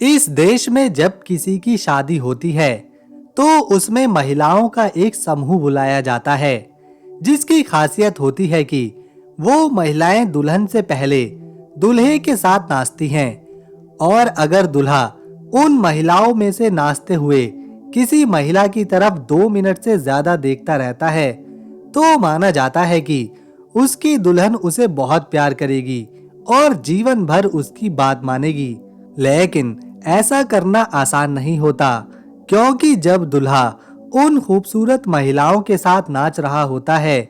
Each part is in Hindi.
इस देश में जब किसी की शादी होती है तो उसमें महिलाओं का एक समूह बुलाया जाता है, जिसकी खासियत होती है कि वो महिलाएं दुल्हन से पहले दूल्हे के साथ नाचती हैं और अगर दूल्हा उन महिलाओं में से नाचते हुए किसी महिला की तरफ 2 मिनट से ज्यादा देखता रहता है तो माना जाता है कि उसकी दुल्हन उसे बहुत प्यार करेगी और जीवन भर उसकी बात मानेगी। लेकिन ऐसा करना आसान नहीं होता, क्योंकि जब दूल्हा उन खूबसूरत महिलाओं के साथ नाच रहा होता है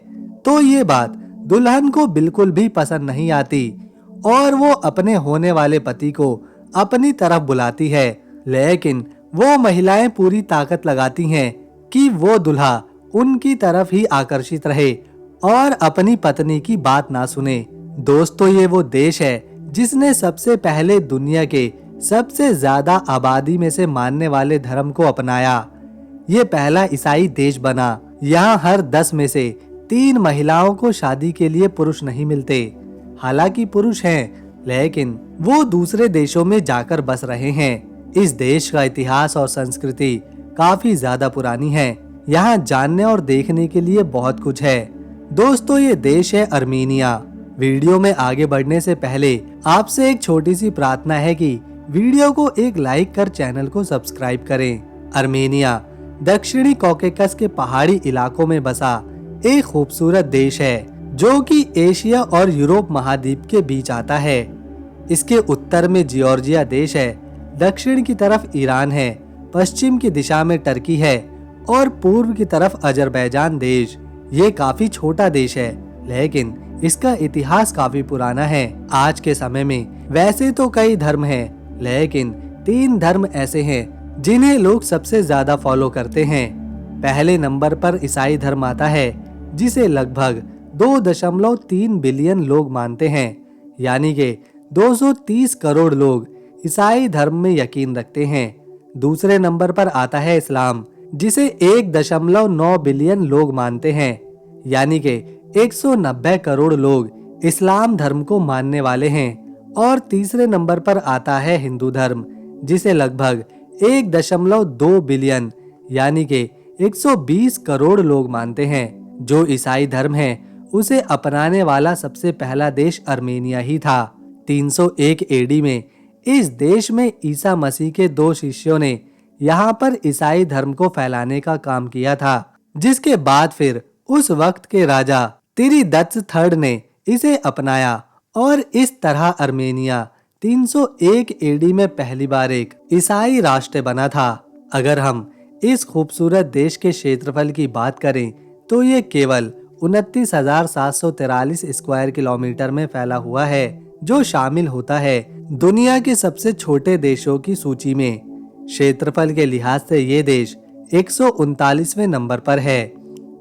तो ये बात दुल्हन को बिल्कुल भी पसंद नहीं आती और वो अपने होने वाले पति को अपनी तरफ बुलाती है। लेकिन वो महिलाएं पूरी ताकत लगाती हैं कि वो दूल्हा उनकी तरफ ही आकर्षित रहे और अपनी पत्नी की बात ना सुने। दोस्तों, ये वो देश है जिसने सबसे पहले दुनिया के सबसे ज्यादा आबादी में से मानने वाले धर्म को अपनाया। ये पहला ईसाई देश बना। यहाँ हर 10 में से 3 महिलाओं को शादी के लिए पुरुष नहीं मिलते। हालांकि पुरुष हैं, लेकिन वो दूसरे देशों में जाकर बस रहे हैं। इस देश का इतिहास और संस्कृति काफी ज्यादा पुरानी है। यहाँ जानने और देखने के लिए बहुत कुछ है। दोस्तों, ये देश है अर्मेनिया। वीडियो में आगे बढ़ने से पहले आपसे एक छोटी सी प्रार्थना है कि वीडियो को एक लाइक कर चैनल को सब्सक्राइब करें। अर्मेनिया दक्षिणी कॉकेकस के पहाड़ी इलाकों में बसा एक खूबसूरत देश है जो कि एशिया और यूरोप महाद्वीप के बीच आता है। इसके उत्तर में जॉर्जिया देश है, दक्षिण की तरफ ईरान है, पश्चिम की दिशा में टर्की है और पूर्व की तरफ अजरबैजान देश। ये काफी छोटा देश है, लेकिन इसका इतिहास काफी पुराना है। आज के समय में वैसे तो कई धर्म हैं, लेकिन 3 धर्म ऐसे हैं जिन्हें लोग सबसे ज्यादा फॉलो करते हैं। पहले नंबर पर ईसाई धर्म आता है, जिसे लगभग 2.3 बिलियन लोग मानते हैं, यानी कि 230 करोड़ लोग ईसाई धर्म में यकीन रखते हैं। दूसरे नंबर पर आता है इस्लाम, जिसे 1.9 बिलियन लोग मानते हैं, यानी कि 190 करोड़ लोग इस्लाम धर्म को मानने वाले हैं। और तीसरे नंबर पर आता है हिंदू धर्म, जिसे लगभग 1.2 बिलियन यानी कि 120 करोड़ लोग मानते हैं। जो ईसाई धर्म है उसे अपनाने वाला सबसे पहला देश अर्मेनिया ही था। 301 एडी में इस देश में ईसा मसीह के 2 शिष्यों ने यहाँ पर ईसाई धर्म को फैलाने का काम किया था, जिसके बाद फिर उस वक्त के राजा तिरिदत्स III ने इसे अपनाया और इस तरह अर्मेनिया 301 एडी में पहली बार एक ईसाई राष्ट्र बना था। अगर हम इस खूबसूरत देश के क्षेत्रफल की बात करें तो ये केवल 29,743 स्क्वायर किलोमीटर में फैला हुआ है, जो शामिल होता है दुनिया के सबसे छोटे देशों की सूची में। क्षेत्रफल के लिहाज से ये देश 139वें नंबर पर है।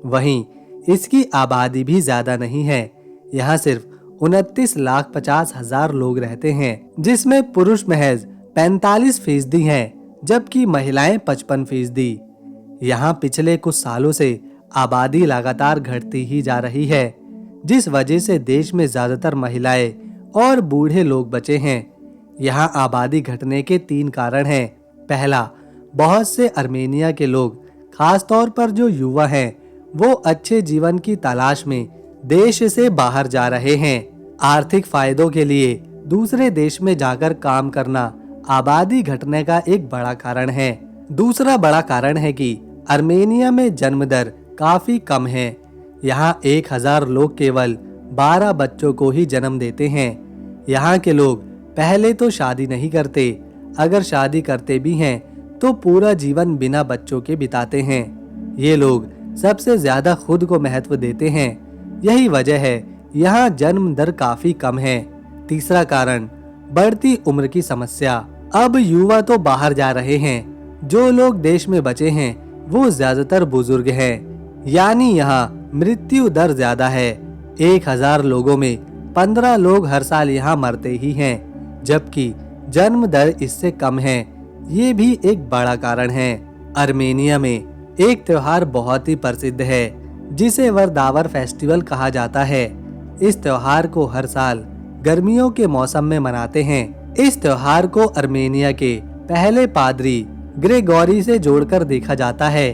वहीं इसकी आबादी भी ज्यादा नहीं है। यहाँ सिर्फ 29,50,000 लोग रहते हैं, जिसमें पुरुष महज 45% हैं, जबकि महिलाएं 55%। यहाँ पिछले कुछ सालों से आबादी लगातार घटती ही जा रही है, जिस वजह से देश में ज्यादातर महिलाएं और बूढ़े लोग बचे हैं। यहाँ आबादी घटने के 3 कारण हैं। पहला, बहुत से अर्मेनिया के लोग, खास तौर पर जो युवा हैं, वो अच्छे जीवन की तलाश में देश से बाहर जा रहे हैं। आर्थिक फायदों के लिए दूसरे देश में जाकर काम करना आबादी घटने का एक बड़ा कारण है। दूसरा बड़ा कारण है कि अर्मेनिया में जन्म दर काफी कम है। यहाँ 1000 लोग केवल 12 बच्चों को ही जन्म देते हैं। यहाँ के लोग पहले तो शादी नहीं करते, अगर शादी करते भी हैं तो पूरा जीवन बिना बच्चों के बिताते हैं। ये लोग सबसे ज्यादा खुद को महत्व देते हैं। यही वजह है यहाँ जन्म दर काफी कम है। तीसरा कारण, बढ़ती उम्र की समस्या। अब युवा तो बाहर जा रहे हैं, जो लोग देश में बचे हैं वो ज्यादातर बुजुर्ग हैं, यानी यहाँ मृत्यु दर ज्यादा है। 1000 लोगों में 15 लोग हर साल यहाँ मरते ही हैं, जबकि जन्म दर इससे कम है। ये भी एक बड़ा कारण है। अर्मेनिया में एक त्योहार बहुत ही प्रसिद्ध है, जिसे वरदावर फेस्टिवल कहा जाता है। इस त्योहार को हर साल गर्मियों के मौसम में मनाते हैं। इस त्योहार को अर्मेनिया के पहले पादरी ग्रेगोरी से जोड़कर देखा जाता है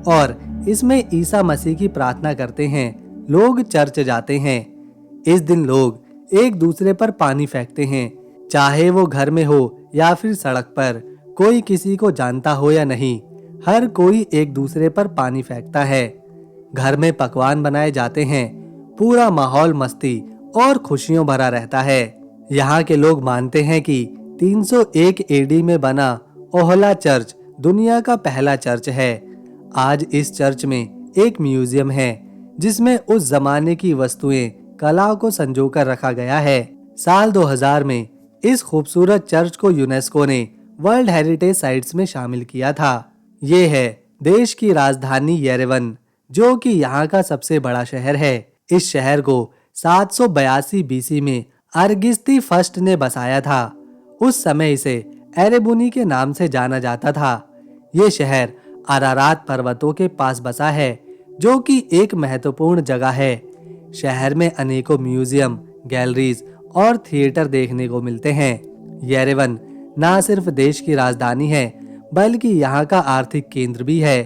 और इसमें ईसा मसीह की प्रार्थना करते हैं। लोग चर्च जाते हैं। इस दिन लोग एक दूसरे पर पानी फेंकते हैं, चाहे वो घर में हो या फिर सड़क पर। कोई किसी को जानता हो या नहीं, हर कोई एक दूसरे पर पानी फेंकता है। घर में पकवान बनाए जाते हैं। पूरा माहौल मस्ती और खुशियों भरा रहता है। यहाँ के लोग मानते हैं कि 301 एडी में बना ओहला चर्च दुनिया का पहला चर्च है। आज इस चर्च में एक म्यूजियम है जिसमें उस जमाने की वस्तुएं, कला को संजोकर रखा गया है। साल 2000 में इस खूबसूरत चर्च को यूनेस्को ने वर्ल्ड हेरिटेज साइट्स में शामिल किया था। ये है देश की राजधानी येरेवन, जो कि यहाँ का सबसे बड़ा शहर है। इस शहर को 782 बीसी में अरगिस्ती फर्स्ट ने बसाया था। उस समय इसे एरेबुनी के नाम से जाना जाता था। ये शहर अरारात पर्वतों के पास बसा है, जो कि एक महत्वपूर्ण जगह है। शहर में अनेकों म्यूजियम, गैलरीज और थिएटर देखने को मिलते हैं। येरेवन न सिर्फ देश की राजधानी है, बल्कि यहाँ का आर्थिक केंद्र भी है।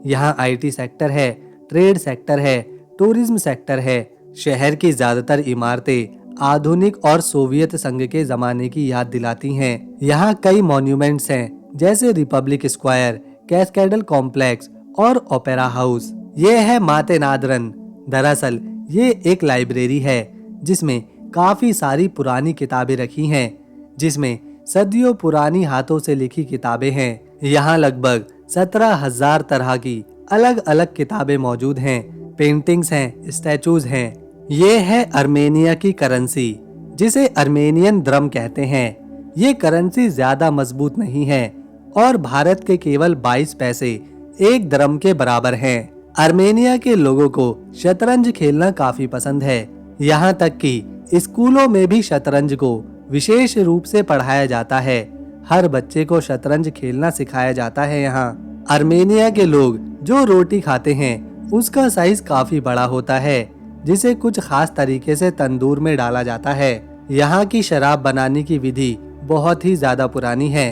यहाँ आईटी सेक्टर है, ट्रेड सेक्टर है, टूरिज्म सेक्टर है। शहर की ज्यादातर इमारतें आधुनिक और सोवियत संघ के जमाने की याद दिलाती हैं। यहाँ कई मॉन्यूमेंट्स हैं, जैसे रिपब्लिक स्क्वायर, कैस्केडल कॉम्प्लेक्स और ओपेरा हाउस। ये है माते नादरन। दरअसल ये एक लाइब्रेरी है जिसमें काफी सारी पुरानी किताबें रखी हैं, जिसमें सदियों पुरानी हाथों से लिखी किताबें हैं। यहाँ लगभग 17,000 तरह की अलग अलग किताबें मौजूद हैं। पेंटिंग्स हैं, स्टैचूज हैं। ये है अर्मेनिया की करेंसी, जिसे अर्मेनियन द्रम कहते हैं। ये करेंसी ज्यादा मजबूत नहीं है और भारत के केवल 22 पैसे एक द्रम के बराबर हैं। अर्मेनिया के लोगों को शतरंज खेलना काफी पसंद है। यहाँ तक कि स्कूलों में भी शतरंज को विशेष रूप से पढ़ाया जाता है। हर बच्चे को शतरंज खेलना सिखाया जाता है। यहाँ अर्मेनिया के लोग जो रोटी खाते हैं उसका साइज काफी बड़ा होता है, जिसे कुछ खास तरीके से तंदूर में डाला जाता है। यहाँ की शराब बनाने की विधि बहुत ही ज्यादा पुरानी है।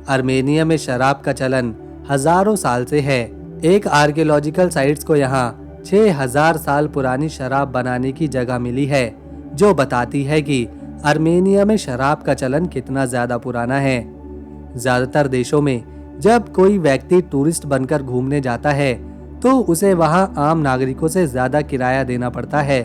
अर्मेनिया में शराब का चलन हजारों साल से है। एक आर्कियोलॉजिकल साइट्स को यहाँ 6000 साल पुरानी शराब बनाने की जगह मिली है, जो बताती है कि अर्मेनिया में शराब का चलन कितना ज्यादा पुराना है। ज्यादातर देशों में जब कोई व्यक्ति टूरिस्ट बनकर घूमने जाता है तो उसे वहाँ आम नागरिकों से ज्यादा किराया देना पड़ता है,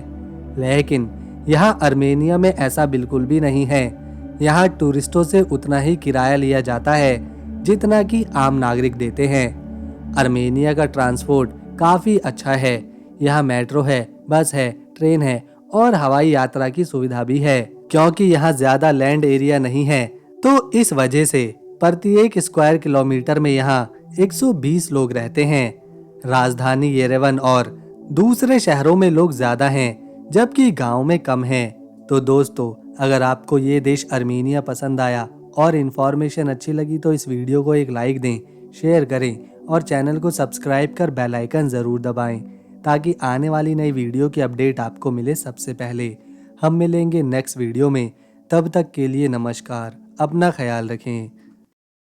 लेकिन यहाँ अर्मेनिया में ऐसा बिल्कुल भी नहीं है। यहाँ टूरिस्टों से उतना ही किराया लिया जाता है जितना कि आम नागरिक देते हैं। अर्मेनिया का ट्रांसपोर्ट काफी अच्छा है। यहाँ मेट्रो है, बस है, ट्रेन है और हवाई यात्रा की सुविधा भी है। क्योंकि यहाँ ज्यादा लैंड एरिया नहीं है, तो इस वजह से प्रत्येक स्क्वायर किलोमीटर में यहाँ 120 लोग रहते हैं। राजधानी येरेवन और दूसरे शहरों में लोग ज्यादा हैं, जबकि गांव में कम हैं। तो दोस्तों, अगर आपको ये देश अर्मेनिया पसंद आया और इन्फॉर्मेशन अच्छी लगी तो इस वीडियो को एक लाइक दें, शेयर करें और चैनल को सब्सक्राइब कर बेल आइकन जरूर दबाएं, ताकि आने वाली नई वीडियो की अपडेट आपको मिले सबसे पहले। हम मिलेंगे नेक्स्ट वीडियो में। तब तक के लिए नमस्कार। अपना ख्याल रखें।